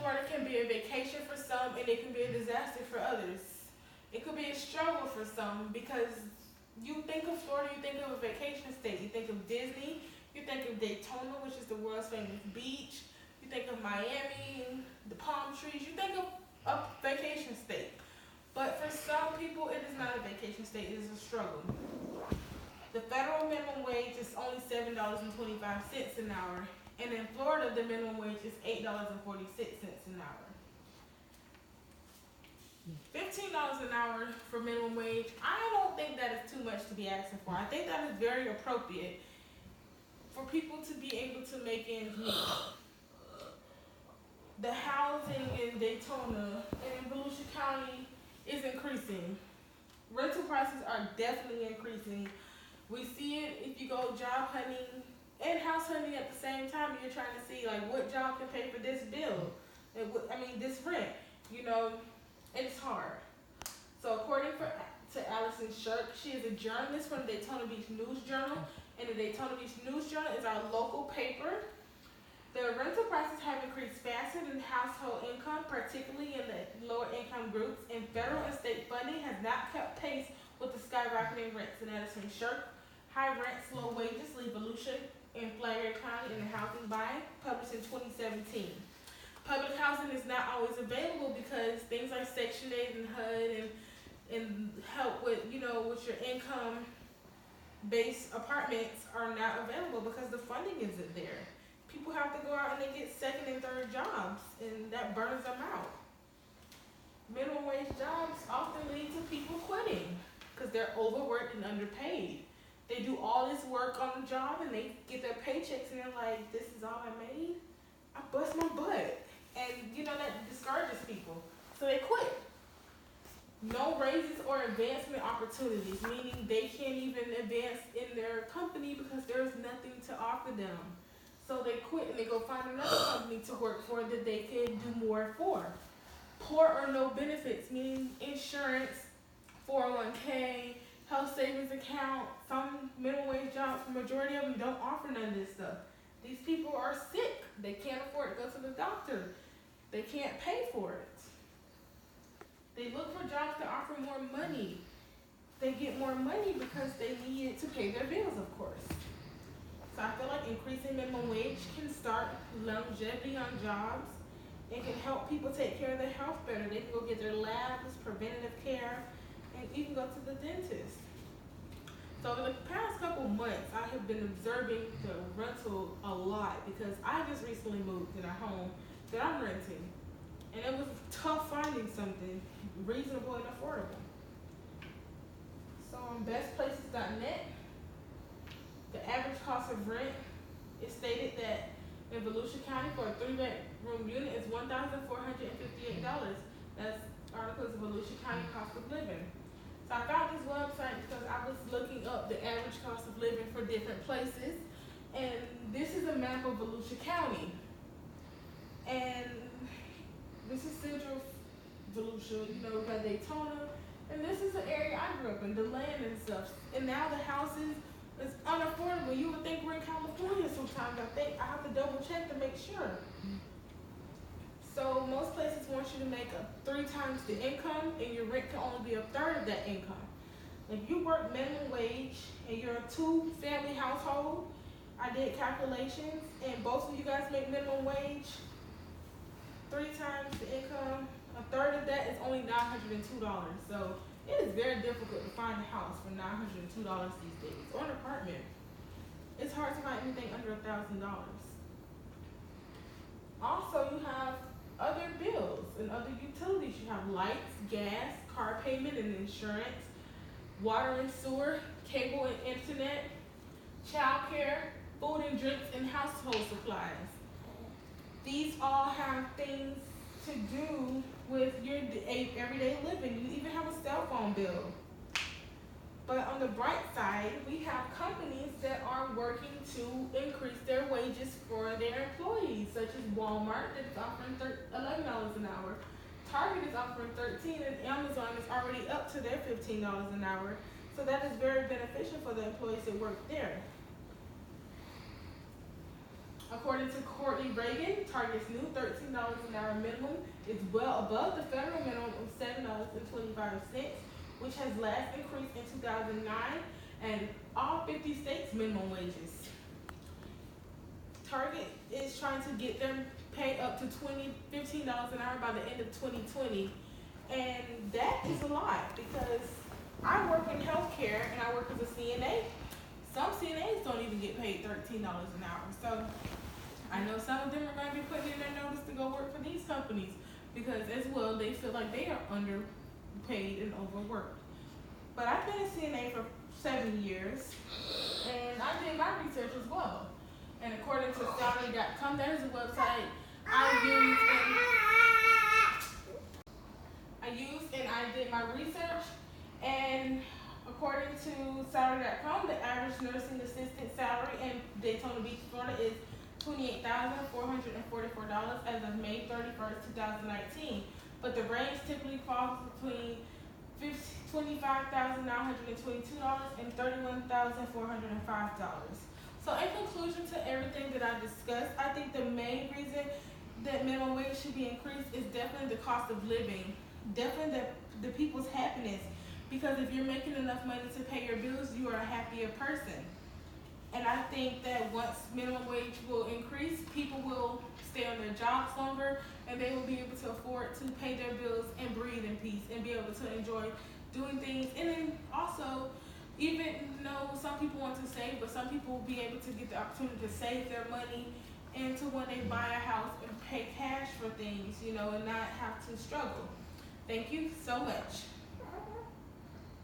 Florida can be a vacation for some and it can be a disaster for others. It could be a struggle for some because you think of Florida, you think of a vacation state. You think of Disney, you think of Daytona, which is the world's famous beach. You think of Miami, the palm trees. You think of a vacation state. But for some people, it is not a vacation state. It is a struggle. The federal minimum wage is only $7.25 an hour, and in Florida, the minimum wage is $8.46 an hour. $15 an hour for minimum wage. I don't think that is too much to be asking for. I think that is very appropriate for people to be able to make ends meet. The housing in Daytona and in Volusia County is increasing. Rental prices are definitely increasing. We see it if you go job hunting and house hunting at the same time. You're trying to see like what job can pay for this bill. This rent. It's hard. So according to Allison Shirk, she is a journalist from the Daytona Beach News Journal, and the Daytona Beach News Journal is our local paper. The rental prices have increased faster than household income, particularly in the lower income groups, and federal and state funding has not kept pace with the skyrocketing rents. And that is from Shirk. High rents, low wages leave Volusia and Flagler County in the housing bind, published in 2017. Public housing is not always available because things like Section 8 and HUD and help with your income based apartments are not available because the funding isn't there. People have to go out and they get second and third jobs, and that burns them out. Minimum wage jobs often lead to people quitting because they're overworked and underpaid. They do all this work on the job and they get their paychecks and they're like, this is all I made? I bust my butt. And that discourages people. So they quit. No raises or advancement opportunities, meaning they can't even advance in their company because there's nothing to offer them. So they quit and they go find another company to work for that they can do more for. Poor or no benefits, meaning insurance, 401k, health savings account. Some minimum wage jobs, the majority of them don't offer none of this stuff. These people are sick. They can't afford to go to the doctor. They can't pay for it. They look for jobs that offer more money. They get more money because they need it to pay their bills, of course. So I feel like increasing minimum wage can start longevity on jobs. It can help people take care of their health better. They can go get their labs, preventative care, and even go to the dentist. So over the past couple months, I have been observing the rental a lot because I just recently moved in a home that I'm renting. And it was tough finding something reasonable and affordable. So on bestplaces.net, the average cost of rent is stated that in Volusia County for a 3-bedroom unit is $1,458. That's articles of Volusia County cost of living. So I found this website because I was looking up the average cost of living for different places. And this is a map of Volusia County. And this is central Volusia, we got Daytona. And this is the area I grew up in, the land and stuff. And now the houses is unaffordable. You would think we're in California sometimes. I have to double check to make sure. So most places want you to make 3 times the income, and your rent can only be 1/3 of that income. If you work minimum wage and you're a 2-family household, I did calculations, and both of you guys make minimum wage, 3 times the income, 1/3 of that is only $902. So it is very difficult to find a house for $902 these days, or an apartment. It's hard to find anything under $1,000. Also, you have other bills and other utilities. You have lights, gas, car payment and insurance, water and sewer, cable and internet, child care, food and drinks, and household supplies. These all have things to do with your everyday living. You even have a cell phone bill. But on the bright side, we have companies that are working to increase their wages for their employees, such as Walmart that is offering $11 an hour. Target is offering $13, and Amazon is already up to their $15 an hour. So that is very beneficial for the employees that work there. According to Courtney Reagan, Target's new $13 an hour minimum is well above the federal minimum of $7.25, which has last increased in 2009, and all 50 states' minimum wages. Target is trying to get them pay up to $15 an hour by the end of 2020, and that is a lot because I work in healthcare and I work as a CNA. Some CNAs don't even get paid $13 an hour. So I know some of them are going to be putting in their notice to go work for these companies because as well they feel like they are underpaid and overworked. But I've been a CNA for 7 years and I did my research as well. And according to salary.com, that is a website I used and I did my research. And according to salary.com, the average nursing assistant salary in Daytona Beach, Florida is $28,444 as of May 31st, 2019. But the range typically falls between $25,922 and $31,405. So in conclusion to everything that I discussed, I think the main reason that minimum wage should be increased is definitely the cost of living, definitely the people's happiness. Because if you're making enough money to pay your bills, you are a happier person. And I think that once minimum wage will increase, people will stay on their jobs longer and they will be able to afford to pay their bills and breathe in peace and be able to enjoy doing things. And then also, even though some people want to save, but some people will be able to get the opportunity to save their money into when they buy a house and pay cash for things, and not have to struggle. Thank you so much.